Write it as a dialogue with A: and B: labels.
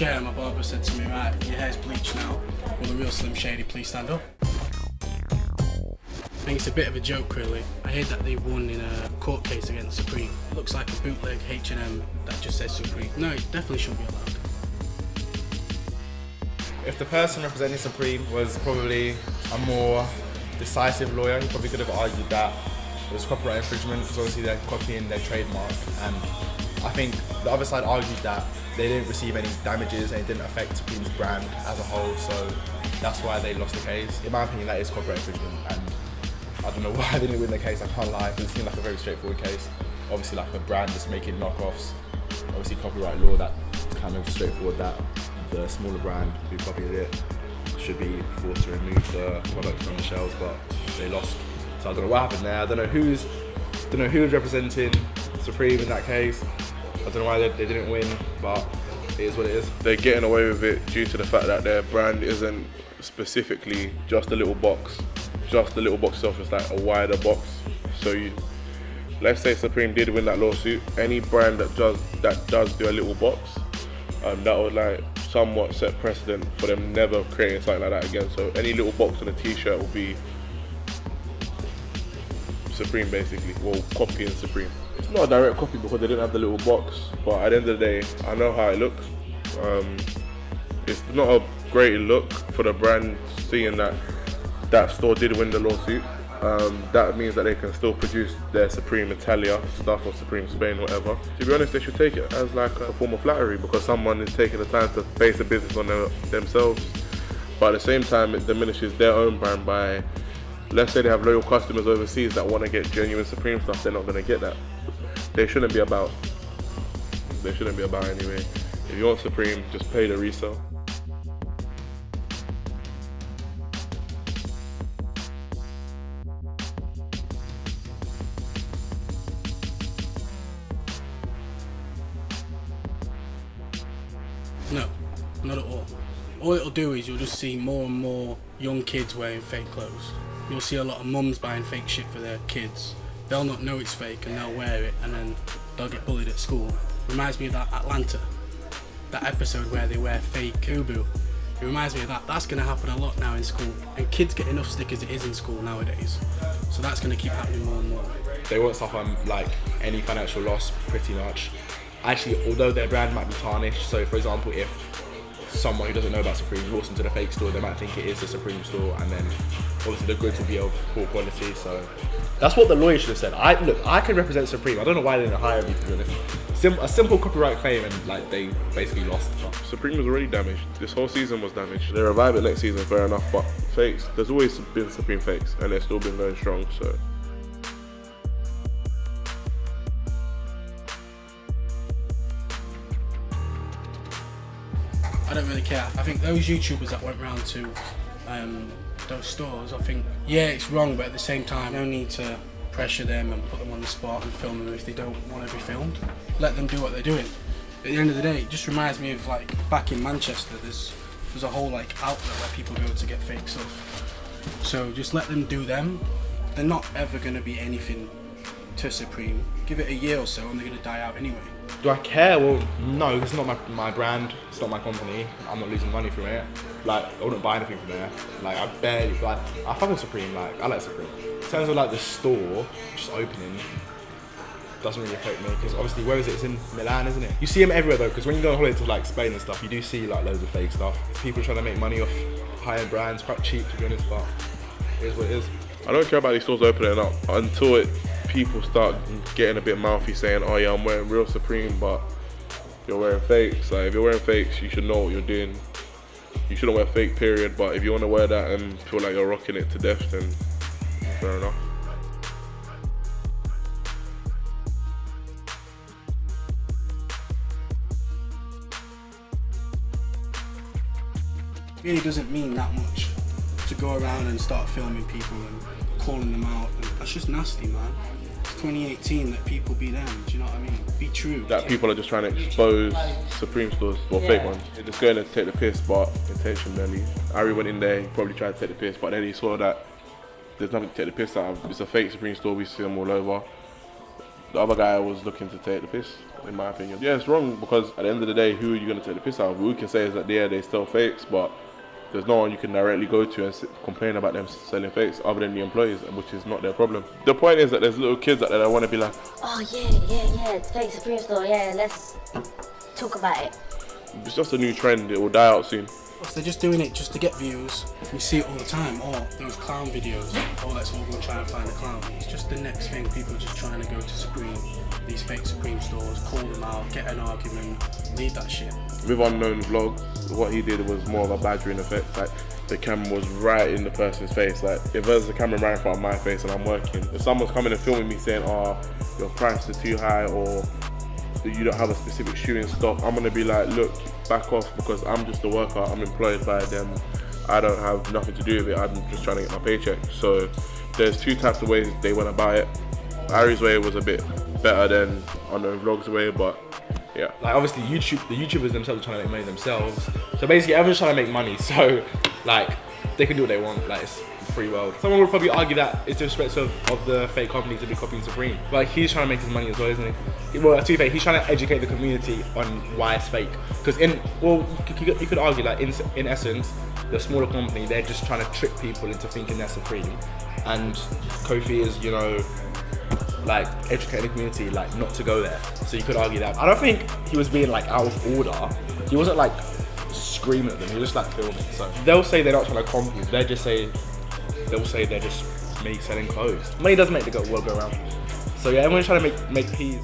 A: chair and my barber said to me, right, your hair's bleached now. Will the real Slim Shady please stand up? I think it's a bit of a joke really. I heard that they won in a court case against Supreme. It looks like a bootleg H&M that just says Supreme. No, it definitely shouldn't be allowed.
B: If the person representing Supreme was probably a more decisive lawyer, he probably could have argued that it was copyright infringement because obviously they're copying their trademark, and I think the other side argued that they didn't receive any damages and it didn't affect Supreme's brand as a whole, so that's why they lost the case. In my opinion, that is copyright infringement, and I don't know why they didn't win the case, I can't lie, because it seemed like a very straightforward case. Obviously like a brand just making knockoffs, obviously copyright law, that's kind of straightforward, that the smaller brand who copied it should be forced to remove the product from the shelves, but they lost. So I don't know what happened there. I don't know who was representing Supreme in that case. I don't know why they didn't win, but it is what it is.
C: They're getting away with it due to the fact that their brand isn't specifically just a little box. Just the little box itself is like a wider box. So let's say Supreme did win that lawsuit. Any brand that does do a little box, that would like somewhat set precedent for them never creating something like that again. So any little box on a t-shirt will be Supreme basically, well, copying Supreme. It's not a direct copy because they didn't have the little box, but at the end of the day, I know how it looks. It's not a great look for the brand seeing that that store did win the lawsuit. That means that they can still produce their Supreme Italia stuff or Supreme Spain, whatever. To be honest, they should take it as like a form of flattery because someone is taking the time to base a business on themselves. But at the same time, it diminishes their own brand by, let's say they have loyal customers overseas that want to get genuine Supreme stuff, they're not going to get that. They shouldn't be about anyway. If you want Supreme, just pay the resale.
A: No, not at all. All it'll do is you'll just see more and more young kids wearing fake clothes. You'll see a lot of mums buying fake shit for their kids. They'll not know it's fake and they'll wear it and then they'll get bullied at school. Reminds me of that Atlanta, that episode where they wear fake Ubu. It reminds me of that. That's going to happen a lot now in school. And kids get enough stick as it is in school nowadays. So that's going to keep happening more and more.
B: They won't suffer like any financial loss pretty much. Actually, although their brand might be tarnished, so for example, if someone who doesn't know about Supreme walks into the fake store, they might think it is a Supreme store, and then obviously the goods will be of poor quality. So that's what the lawyer should have said. I can represent Supreme. I don't know why they didn't hire me, to be honest. A simple copyright claim, and like they basically lost.
C: Supreme was already damaged. This whole season was damaged. They revive it next season, fair enough, but fakes, there's always been Supreme fakes, and they've still been very strong, so.
A: I don't really care. I think those YouTubers that went round to those stores, I think, yeah, it's wrong, but at the same time, no need to pressure them and put them on the spot and film them if they don't want to be filmed. Let them do what they're doing. At the end of the day, it just reminds me of like back in Manchester, there's a whole like outlet where people go to get fake stuff. So just let them do them. They're not ever going to be anything to Supreme. Give it a year or so and they're going to die out anyway.
B: Do I care? Well, no, it's not my brand, it's not my company, I'm not losing money from it. Like, I wouldn't buy anything from there. Like, I fuck with Supreme, like, I like Supreme. In terms of like the store, just opening, doesn't really affect me, because obviously, where is it? It's in Milan, isn't it? You see them everywhere though, because when you go on holiday to like Spain and stuff, you do see like loads of fake stuff. People trying to make money off high-end brands, quite cheap to be honest, but it is what it is.
C: I don't care about these stores opening up until people start getting a bit mouthy saying, oh yeah, I'm wearing real Supreme, but you're wearing fakes. Like, if you're wearing fakes, you should know what you're doing. You shouldn't wear fake, period, but if you want to wear that and feel like you're rocking it to death, then fair enough.
A: It really doesn't mean that much to go around and start filming people and calling them out. And that's just nasty, man. It's 2018, let people be them, do you know what I mean? Be true.
C: That people are just trying to expose Supreme stores, or fake ones. They're just going to take the piss, but intentionally. Ari went in there, he probably tried to take the piss, but then he saw that there's nothing to take the piss out of. It's a fake Supreme store, we see them all over. the other guy was looking to take the piss, in my opinion. Yeah, it's wrong because at the end of the day, who are you going to take the piss out of? What we can say is that yeah, they sell fakes, but there's no one you can directly go to and complain about them selling fakes other than the employees, which is not their problem. The point is that there's little kids out there that want to be like,
D: oh yeah, it's fake Supreme store, yeah, let's talk about it.
C: It's just a new trend, it will die out soon.
A: They're just doing it just to get views. We see it all the time. Oh, those clown videos. Oh, let's all go try and find a clown. It's just the next thing. People are just trying to go to Supreme, these fake Supreme stores, call them out, get an argument, leave that shit.
C: With Unknown Vlogs, what he did was more of a badgering effect. Like, the camera was right in the person's face. Like, if there's a camera right in front of my face and I'm working, if someone's coming and filming me saying, oh, your prices are too high, or you don't have a specific shoe in stock, I'm gonna be like, look, back off, because I'm just a worker, I'm employed by them, I don't have nothing to do with it, I'm just trying to get my paycheck. So there's two types of ways they want to buy it. Ari's way was a bit better than Unknown Vlogs way, but yeah.
B: Like obviously the YouTubers themselves are trying to make money themselves. So basically everyone's trying to make money, so like they can do what they want, like it's a free world. Someone would probably argue that it's disrespectful of the fake company to be copying Supreme. But he's trying to make his money as well, isn't he? Well, to be fair, he's trying to educate the community on why it's fake. Because you could argue like in essence, the smaller company, they're just trying to trick people into thinking they're Supreme. And Kofi is, you know, like educating the community like not to go there. So you could argue that. I don't think he was being like out of order. He wasn't like screaming at them, he was just like filming. So they'll say they're not trying to comp you, they'll say they're just selling clothes. Money does make the world go round. So yeah, everyone's trying to make peas.